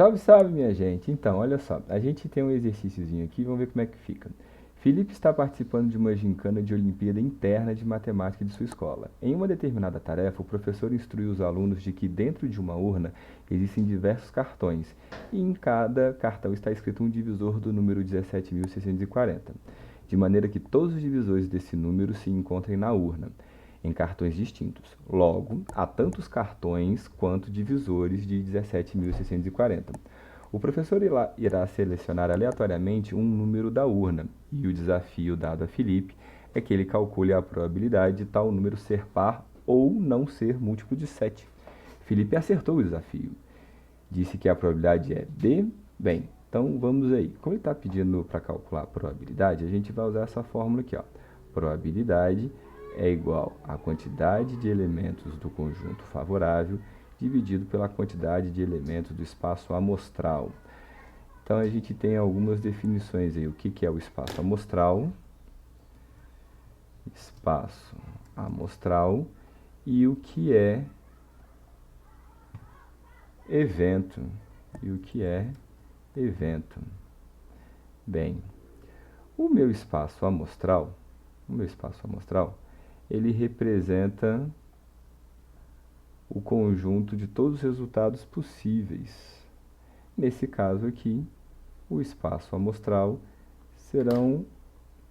Salve, salve, minha gente. Então, olha só, a gente tem um exercíciozinho aqui, vamos ver como é que fica. Felipe está participando de uma gincana de Olimpíada interna de matemática de sua escola. Em uma determinada tarefa, o professor instrui os alunos de que dentro de uma urna existem diversos cartões, e em cada cartão está escrito um divisor do número 17.640, de maneira que todos os divisores desse número se encontrem na urna, em cartões distintos. Logo, há tantos cartões quanto divisores de 17.640. O professor irá selecionar aleatoriamente um número da urna, e o desafio dado a Felipe é que ele calcule a probabilidade de tal número ser par ou não ser múltiplo de 7. Felipe acertou o desafio. Disse que a probabilidade é B. Bem, então vamos aí. Como ele está pedindo para calcular a probabilidade, a gente vai usar essa fórmula aqui, ó. Probabilidade é igual à quantidade de elementos do conjunto favorável dividido pela quantidade de elementos do espaço amostral. Então a gente tem algumas definições aí. O que é o espaço amostral? Espaço amostral. E o que é evento? E o que é evento? Bem, o meu espaço amostral, ele representa o conjunto de todos os resultados possíveis. Nesse caso aqui, o espaço amostral serão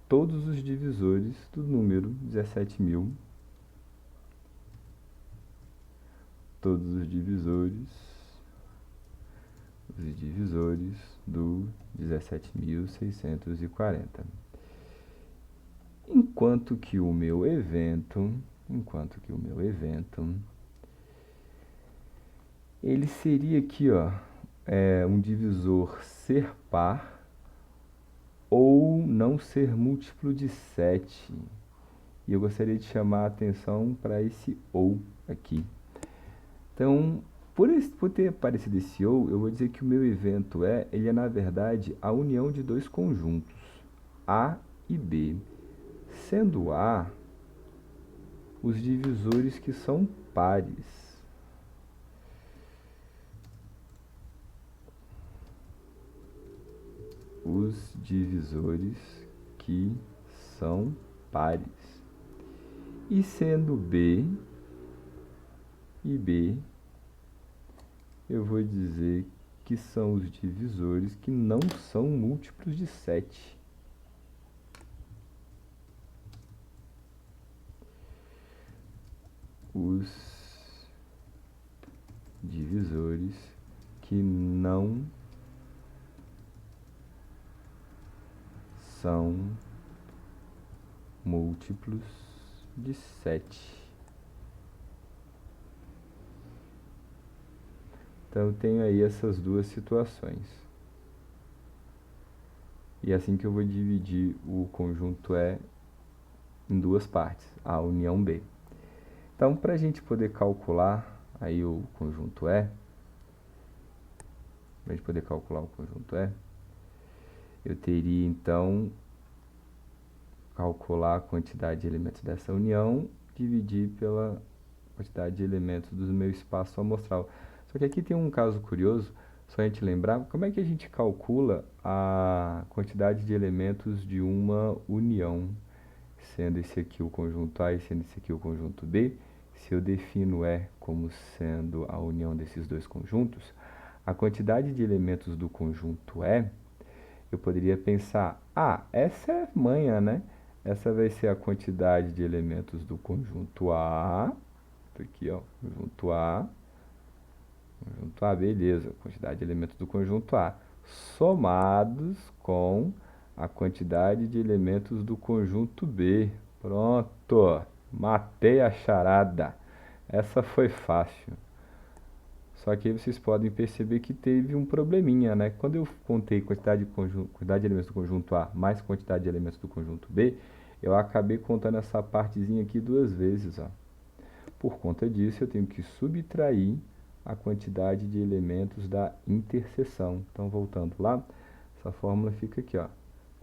todos os divisores do número 17.000, todos os divisores do 17.640. Enquanto que o meu evento, ele seria aqui, ó, um divisor ser par ou não ser múltiplo de 7. E eu gostaria de chamar a atenção para esse ou aqui. Então, por ter aparecido esse ou, eu vou dizer que o meu evento ele é na verdade a união de dois conjuntos, A e B. Sendo A os divisores que são pares. Os divisores que são pares. E sendo B e B, eu vou dizer que são os divisores que não são múltiplos de 7. Os divisores que não são múltiplos de 7. Então, eu tenho aí essas duas situações. E é assim que eu vou dividir o conjunto E em duas partes, A união B. Então, para a gente poder calcular aí o conjunto E, eu teria então calcular a quantidade de elementos dessa união, dividir pela quantidade de elementos do meu espaço amostral. Só que aqui tem um caso curioso, só a gente lembrar, como é que a gente calcula a quantidade de elementos de uma união, sendo esse aqui o conjunto A e sendo esse aqui o conjunto B. Se eu defino E como sendo a união desses dois conjuntos, a quantidade de elementos do conjunto E, eu poderia pensar, essa é manha, né? Essa vai ser a quantidade de elementos do conjunto A, aqui ó, conjunto A, beleza, quantidade de elementos do conjunto A, somados com a quantidade de elementos do conjunto B. Pronto, matei a charada. Essa foi fácil. Só que aí vocês podem perceber que teve um probleminha, né? Quando eu contei quantidade de elementos do conjunto A mais quantidade de elementos do conjunto B, eu acabei contando essa partezinha aqui duas vezes, ó. Por conta disso, eu tenho que subtrair a quantidade de elementos da interseção. Então, voltando lá, essa fórmula fica aqui, ó.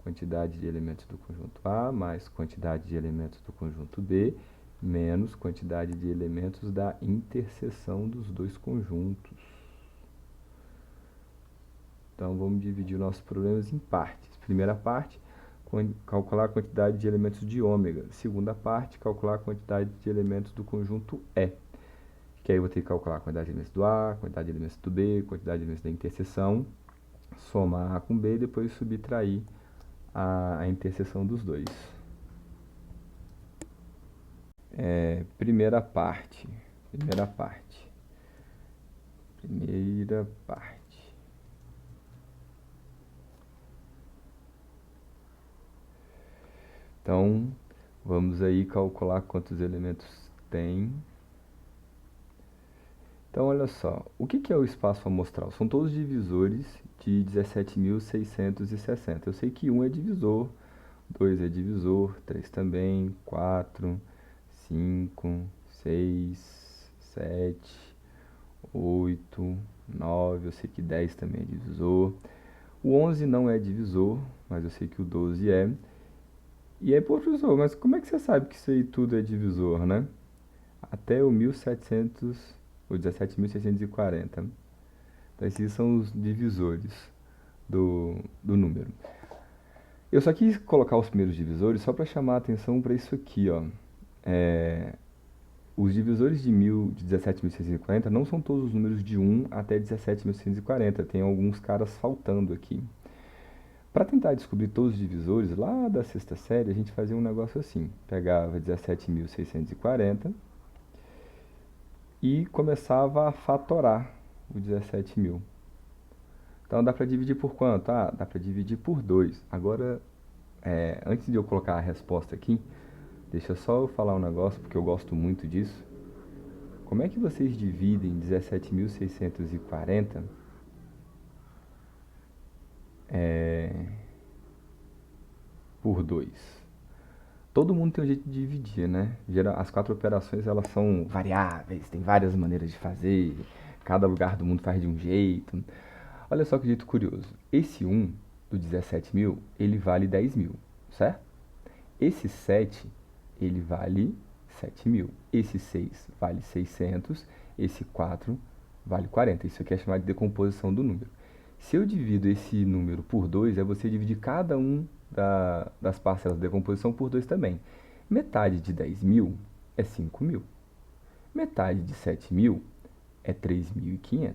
Quantidade de elementos do conjunto A mais quantidade de elementos do conjunto B menos quantidade de elementos da interseção dos dois conjuntos. Então, vamos dividir nossos problemas em partes. Primeira parte, calcular a quantidade de elementos de ômega. Segunda parte, calcular a quantidade de elementos do conjunto E. Que aí eu vou ter que calcular a quantidade de elementos do A, a quantidade de elementos do B, a quantidade de elementos da interseção, somar A com B e depois subtrair a interseção dos dois. Primeira parte. Então, vamos aí calcular quantos elementos tem. Então, olha só, o que é o espaço amostral? São todos divisores de 17.660. Eu sei que 1 é divisor, 2 é divisor, 3 também, 4, 5, 6, 7, 8, 9, eu sei que 10 também é divisor. O 11 não é divisor, mas eu sei que o 12 é. E aí, professor, mas como é que você sabe que isso aí tudo é divisor, né? Até o 1700, ou 17.640. Então, esses são os divisores do número. Eu só quis colocar os primeiros divisores só para chamar a atenção para isso aqui, ó. Os divisores de 17.640 não são todos os números de 1 até 17.640. Tem alguns caras faltando aqui. Para tentar descobrir todos os divisores, lá da sexta série, a gente fazia um negócio assim. Pegava 17.640 e começava a fatorar o 17.000. Então, dá para dividir por quanto? Ah, dá para dividir por 2. Agora, antes de eu colocar a resposta aqui, deixa só eu falar um negócio, porque eu gosto muito disso. Como é que vocês dividem 17.640 por 2? Todo mundo tem um jeito de dividir, né? As 4 operações, elas são variáveis, tem várias maneiras de fazer, cada lugar do mundo faz de um jeito. Olha só que jeito curioso. Esse 1 do 17.000, ele vale 10.000, certo? Esse 7, ele vale 7.000. Esse 6 vale 600. Esse 4 vale 40. Isso aqui é chamado de decomposição do número. Se eu divido esse número por 2, é você dividir cada um das parcelas de decomposição por 2 também. Metade de 10.000 é 5.000. Metade de 7.000 é 3.500.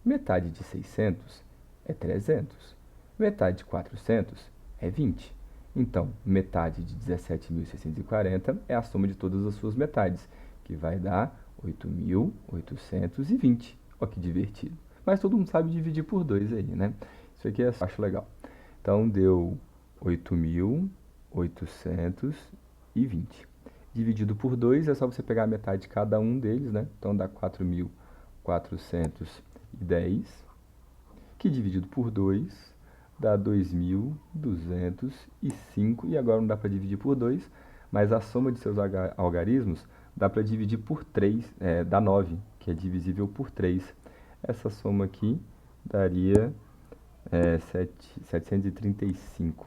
Metade de 600 é 300. Metade de 400 é 20. Então, metade de 17.640 é a soma de todas as suas metades, que vai dar 8.820. Olha que divertido. Mas todo mundo sabe dividir por 2 aí, né? Isso aqui eu acho legal. Então, deu 8.820. Dividido por 2 é só você pegar a metade de cada um deles, né? Então, dá 4.410, que dividido por 2 dá 2.205. E agora não dá para dividir por 2, mas a soma de seus algarismos dá para dividir por 3, dá 9, que é divisível por 3. Essa soma aqui daria 735.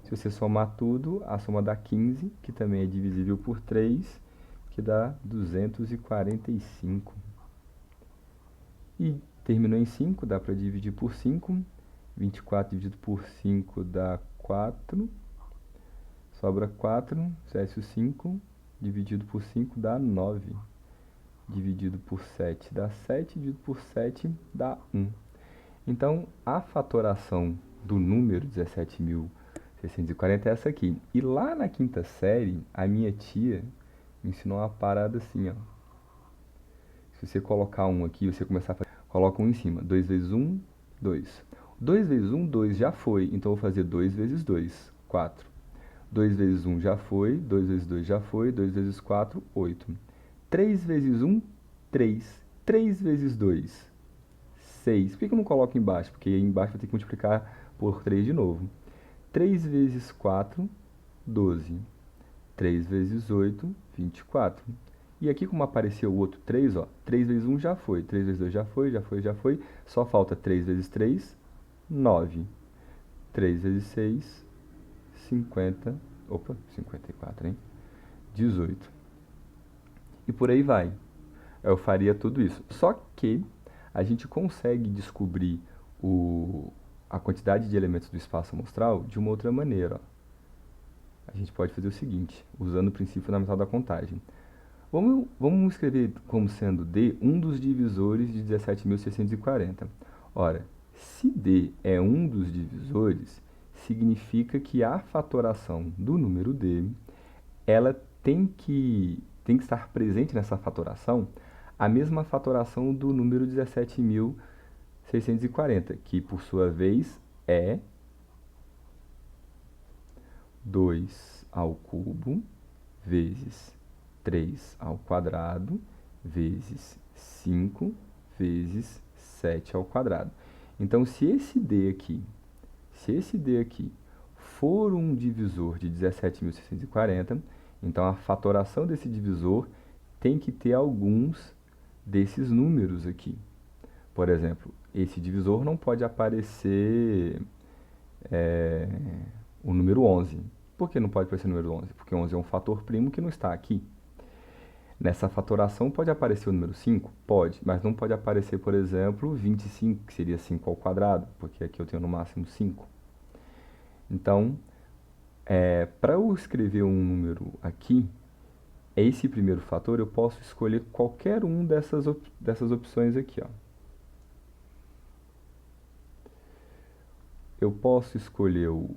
Se você somar tudo, a soma dá 15, que também é divisível por 3, que dá 245. E terminou em 5, dá para dividir por 5. 24 dividido por 5 dá 4. Sobra 4. Césio 5 dividido por 5 dá 9. Dividido por 7 dá 7. Dividido por 7 dá 1. Então, a fatoração do número 17.640 é essa aqui. E lá na quinta série, a minha tia me ensinou uma parada assim, ó. Se você colocar 1 aqui, você começar a fazer, coloca 1 em cima. 2 vezes 1, 2. 2 vezes 1, 2 já foi. Então, eu vou fazer 2 vezes 2, 4. 2 vezes 1 já foi. 2 vezes 2 já foi. 2 vezes 4, 8. 3 vezes 1, 3. 3 vezes 2, 6. Por que eu não coloco embaixo? Porque aí embaixo vai ter que multiplicar por 3 de novo. 3 vezes 4, 12. 3 vezes 8, 24. E aqui, como apareceu o outro 3, ó, 3 vezes 1 já foi. 3 vezes 2 já foi, já foi, já foi. Só falta 3 vezes 3, 9. 3 vezes 6, 50. Opa, 54, hein? 18. E por aí vai. Eu faria tudo isso. Só que a gente consegue descobrir o, a quantidade de elementos do espaço amostral de uma outra maneira. Ó. A gente pode fazer o seguinte, usando o princípio fundamental da contagem. Vamos escrever como sendo D um dos divisores de 17.640. Ora, se D é um dos divisores, significa que a fatoração do número D, ela tem que estar presente nessa fatoração a mesma fatoração do número 17.640, que por sua vez é 2 ao cubo vezes 3 ao quadrado vezes 5 vezes 7 ao quadrado. Então, se esse D aqui for um divisor de 17.640, então a fatoração desse divisor tem que ter alguns desses números aqui. Por exemplo, esse divisor não pode aparecer o número 11. Por que não pode aparecer o número 11? Porque 11 é um fator primo que não está aqui. Nessa fatoração pode aparecer o número 5? Pode, mas não pode aparecer, por exemplo, 25, que seria 5 ao quadrado, porque aqui eu tenho no máximo 5. Então, para eu escrever um número aqui, esse primeiro fator eu posso escolher qualquer um dessas opções aqui. Ó. Eu posso escolher o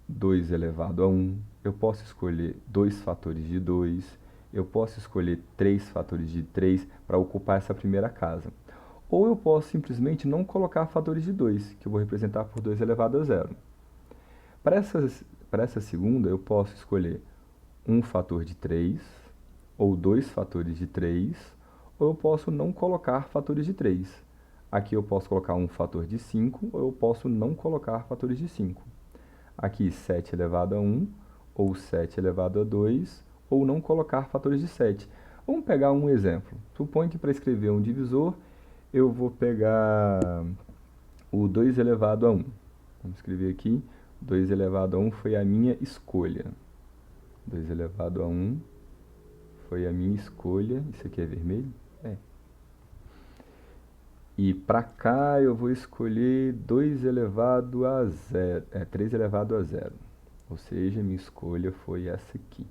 2 elevado a 1, eu posso escolher 2 fatores de 2, eu posso escolher 3 fatores de 3 para ocupar essa primeira casa. Ou eu posso simplesmente não colocar fatores de 2, que eu vou representar por 2 elevado a 0. Para essa segunda, eu posso escolher um fator de 3, ou 2 fatores de 3, ou eu posso não colocar fatores de 3. Aqui eu posso colocar um fator de 5, ou eu posso não colocar fatores de 5. Aqui 7 elevado a 1, ou 7 elevado a 2, ou não colocar fatores de 7. Vamos pegar um exemplo. Suponho que para escrever um divisor, eu vou pegar o 2 elevado a 1. Vamos escrever aqui, 2 elevado a 1 foi a minha escolha. 2 elevado a 1 foi a minha escolha. Isso aqui é vermelho? É. E para cá eu vou escolher 2 elevado a 0, 3 elevado a 0. Ou seja, minha escolha foi essa aqui.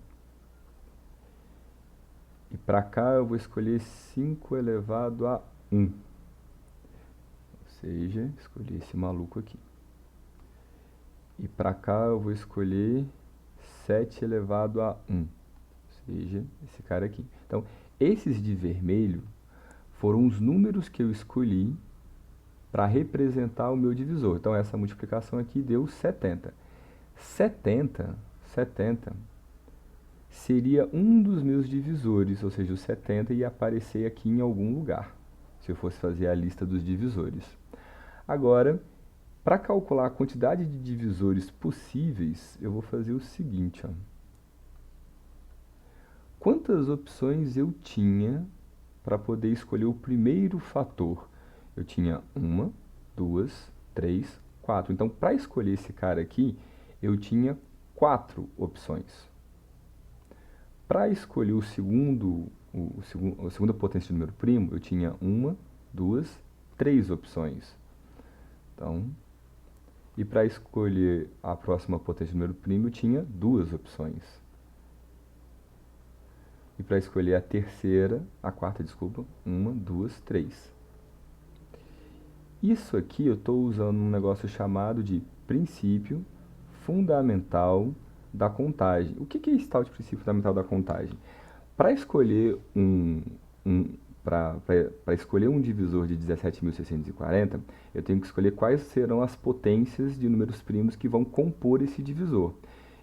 E para cá eu vou escolher 5 elevado a 1. Ou seja, escolhi esse maluco aqui. E para cá eu vou escolher 7 elevado a 1. Ou seja, esse cara aqui. Então, esses de vermelho foram os números que eu escolhi para representar o meu divisor. Então, essa multiplicação aqui deu 70. 70 seria um dos meus divisores, ou seja, o 70 ia aparecer aqui em algum lugar, se eu fosse fazer a lista dos divisores. Agora, para calcular a quantidade de divisores possíveis, eu vou fazer o seguinte. Ó. Quantas opções eu tinha para poder escolher o primeiro fator? Eu tinha 1, 2, 3, 4. Então, para escolher esse cara aqui, eu tinha 4 opções. Para escolher a segunda potência de número primo, eu tinha 1, 2, 3 opções. Então, e para escolher a próxima potência de número primo, eu tinha 2 opções. E para escolher a quarta, 1, 2, 3. Isso aqui eu estou usando um negócio chamado de princípio fundamental da contagem. O que é esse tal de princípio fundamental da contagem? Para escolher para escolher um divisor de 17.640, eu tenho que escolher quais serão as potências de números primos que vão compor esse divisor.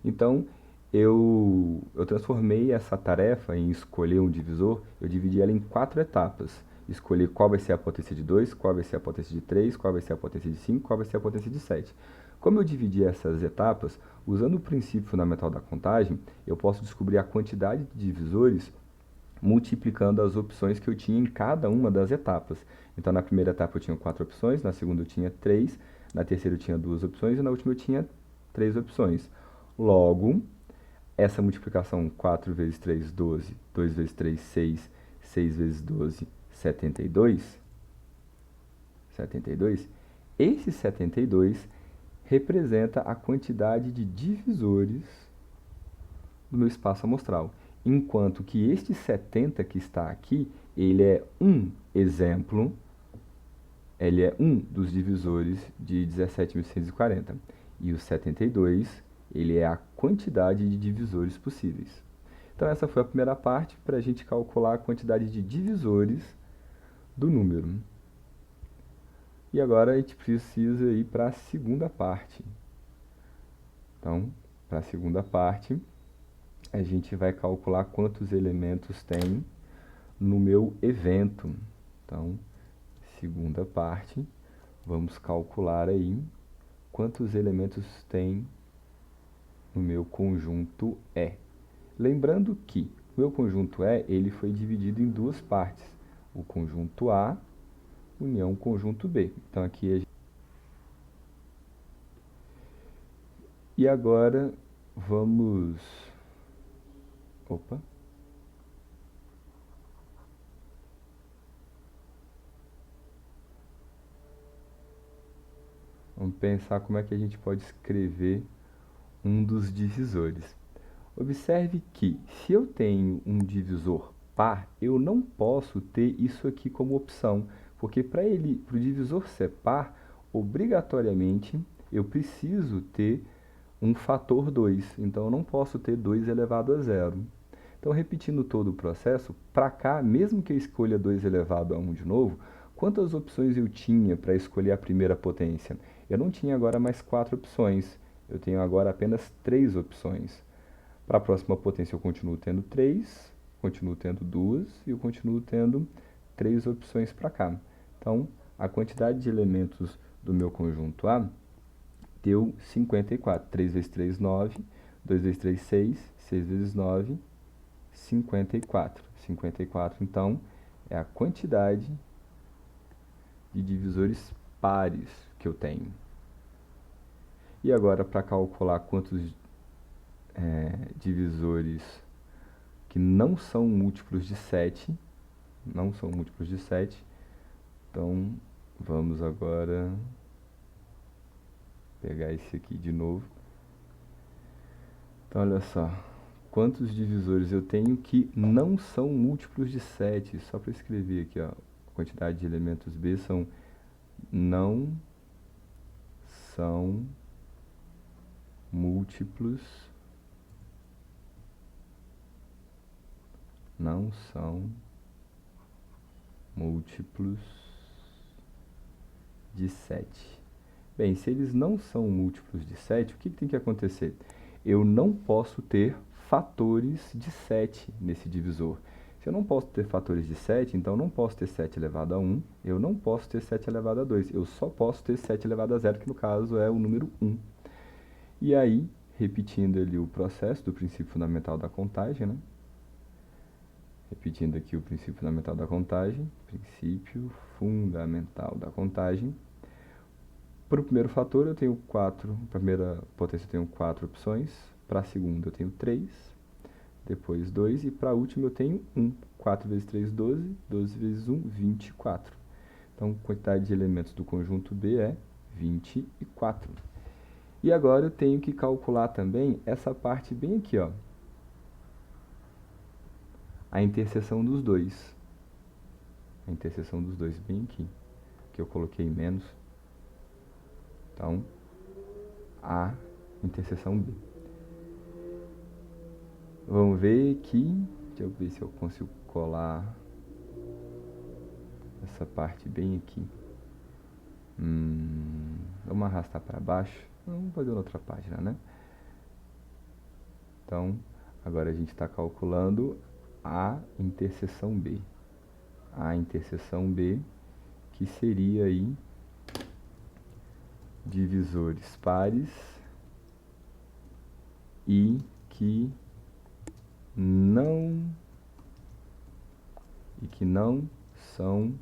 Então, eu transformei essa tarefa em escolher um divisor, eu dividi ela em 4 etapas. Escolher qual vai ser a potência de 2, qual vai ser a potência de 3, qual vai ser a potência de 5, qual vai ser a potência de 7. Como eu dividi essas etapas, usando o princípio fundamental da contagem, eu posso descobrir a quantidade de divisores multiplicando as opções que eu tinha em cada uma das etapas. Então, na primeira etapa eu tinha 4 opções, na segunda eu tinha 3, na terceira eu tinha 2 opções e na última eu tinha 3 opções. Logo, essa multiplicação 4 vezes 3, 12, 2 vezes 3, 6, 6 vezes 12, 72, Esse 72 representa a quantidade de divisores do meu espaço amostral, enquanto que este 70 que está aqui, ele é um exemplo, ele é um dos divisores de 17.140. E o 72, ele é a quantidade de divisores possíveis. Então essa foi a primeira parte para a gente calcular a quantidade de divisores do número. E agora a gente precisa ir para a segunda parte. Então, para a segunda parte, a gente vai calcular quantos elementos tem no meu evento. Então, segunda parte, vamos calcular aí quantos elementos tem no meu conjunto E. Lembrando que o meu conjunto E, ele foi dividido em duas partes. O conjunto A união conjunto B. Então aqui e agora vamos vamos pensar como é que a gente pode escrever um dos divisores. Observe que se eu tenho um divisor par, eu não posso ter isso aqui como opção, porque para o divisor ser par, obrigatoriamente eu preciso ter um fator 2, então eu não posso ter 2 elevado a zero. Então, repetindo todo o processo, para cá, mesmo que eu escolha 2 elevado a 1 de novo, quantas opções eu tinha para escolher a primeira potência? Eu não tinha agora mais 4 opções, eu tenho agora apenas 3 opções. Para a próxima potência eu continuo tendo 3, continuo tendo 2 e eu continuo tendo 3 opções para cá. Então, a quantidade de elementos do meu conjunto A deu 54. 3 vezes 3, 9. 2 vezes 3, 6. 6 vezes 9, 54. 54, então, é a quantidade de divisores pares que eu tenho. E agora, para calcular quantos divisores que não são múltiplos de 7, então vamos agora pegar esse aqui de novo. Então, olha só, quantos divisores eu tenho que não são múltiplos de 7, só para escrever aqui, ó, a quantidade de elementos B não são múltiplos de 7. Bem, se eles não são múltiplos de 7, o que tem que acontecer? Eu não posso ter fatores de 7 nesse divisor. Se eu não posso ter fatores de 7, então eu não posso ter 7 elevado a 1, eu não posso ter 7 elevado a 2, eu só posso ter 7 elevado a 0, que no caso é o número 1. E aí, repetindo ali o processo do princípio fundamental da contagem, né? Repetindo aqui o princípio fundamental da contagem, para o primeiro fator eu tenho 4, para a primeira potência eu tenho 4 opções, para a segunda eu tenho 3, depois 2 e para a última eu tenho 1. 4 vezes 3, 12, 12 vezes 1, 24. Então, a quantidade de elementos do conjunto B é 24. E agora eu tenho que calcular também essa parte bem aqui, ó, a interseção dos dois. A interseção dos dois bem aqui, que eu coloquei menos. Então, a interseção B. Vamos ver aqui, deixa eu ver se eu consigo colar essa parte bem aqui. Vamos arrastar para baixo. Vamos fazer outra página, né? Então, agora a gente está calculando a interseção B. A interseção B, que seria aí divisores pares e que não são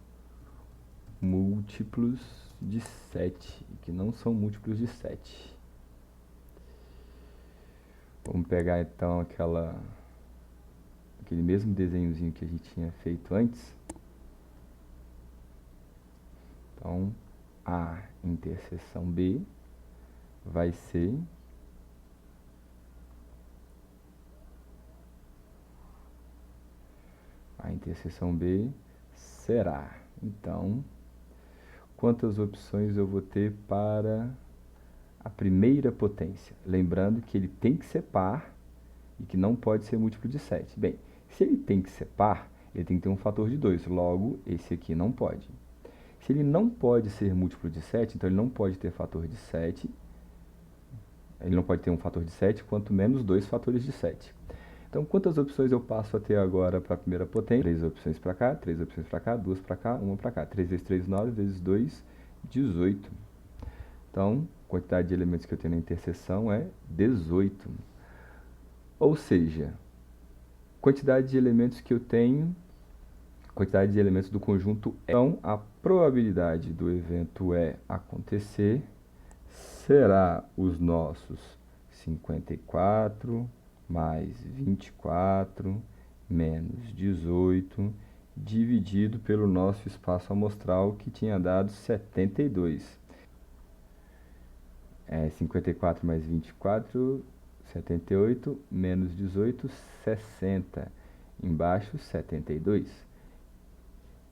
múltiplos de 7, Vamos pegar então aquele mesmo desenhozinho que a gente tinha feito antes. Então, A interseção B vai ser a interseção B será. Então, quantas opções eu vou ter para a primeira potência? Lembrando que ele tem que ser par e que não pode ser múltiplo de 7. Bem, se ele tem que ser par, ele tem que ter um fator de 2. Logo, esse aqui não pode. Se ele não pode ser múltiplo de 7, então ele não pode ter fator de 7. Ele não pode ter um fator de 7, quanto menos 2 fatores de 7. Então, quantas opções eu passo a ter agora para a primeira potência? 3 opções para cá, 3 opções para cá, 2 para cá, 1 para cá. 3 vezes 3, 9, vezes 2, 18. Então, a quantidade de elementos que eu tenho na interseção é 18. Ou seja, quantidade de elementos que eu tenho, quantidade de elementos do conjunto E. Então, a probabilidade do evento E acontecer será os nossos 54 mais 24 menos 18 dividido pelo nosso espaço amostral que tinha dado 72. 54 mais 24, 78, menos 18, 60. Embaixo, 72.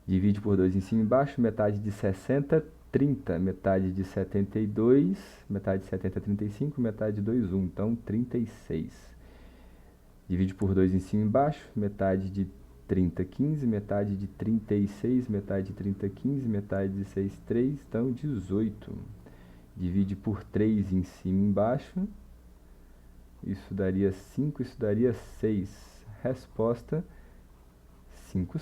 Divide por 2 em cima e embaixo, metade de 60, 30. Metade de 72, metade de 70, 35, metade de 2, 1. Então, 36. Divide por 2 em cima e embaixo, metade de 30, 15, metade de 36, metade de 30, 15, metade de 6, 3, então 18. Divide por 3 em cima e embaixo, isso daria 5, isso daria 6. Resposta, 5.